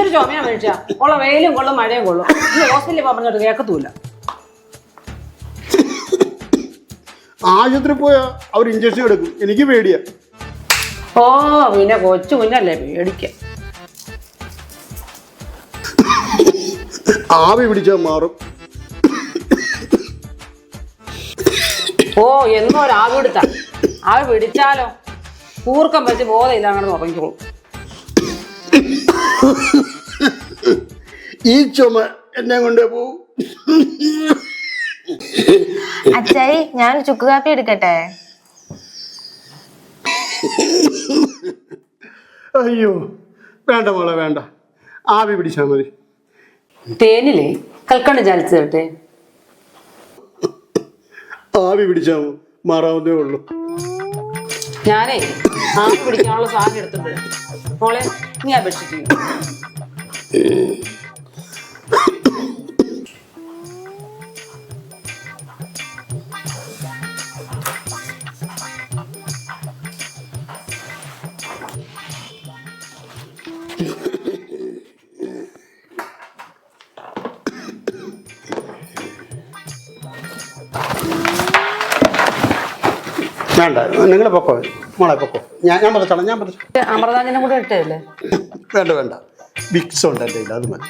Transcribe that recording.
എന്തൊരു ചുമയാ മനുഷ്യ ഉള്ള വെയിലും കൊള്ളും മഴയും കൊള്ളും ഹോസ്പിറ്റലിൽ പറഞ്ഞിട്ട് കേൾക്കത്തൂല. ആശുപത്രി പോയാ അവർ ഇഞ്ചക്ഷൻ എടുക്കും, എനിക്ക് പേടിയാ. ഓ പിന്നെ കൊച്ചു കുഞ്ഞല്ലേ പേടിക്ക. ആവി പിടിച്ചാൽ മാറും. ഓ എന്നോ ഒരു ആവി പിടുത്ത ആവി പിടിച്ചാലോ കൂർക്കം വെച്ച് ബോധമില്ല അങ്ങനെ ഉറങ്ങിക്കോളും. ഈ ചുമ എന്നെ കൊണ്ടേ പോവും. അച്ചായി ഞാൻ ചുക്ക് കാപ്പി എടുക്കട്ടെ? അയ്യോ വേണ്ട മോളെ വേണ്ട, ആവി പിടിച്ചാൽ മതി. തേനില്ലേ കൽക്കണ്ട് ചാലിച്ച് തരട്ടെ? ആവി പിടിച്ചാൽ മാറാവുന്നേ ഉള്ളൂ. ഞാനേ ആവി പിടിക്കാനുള്ള സാധനം എടുത്തിട്ടുണ്ട്. മോളെ നീ അപേക്ഷിച്ചു. വേണ്ട, നിങ്ങൾ പൊക്കോ മോളെ പൊക്കോ. ഞാൻ പതച്ചോളാം, ഞാൻ പതച്ചോളാം. അമൃതാഞ്ജനം കൂടെ ഇട്ടല്ലേ? വേണ്ട വേണ്ട, വിക്സ് ഉണ്ട് എൻ്റെ കയ്യിൽ, അത് മതി.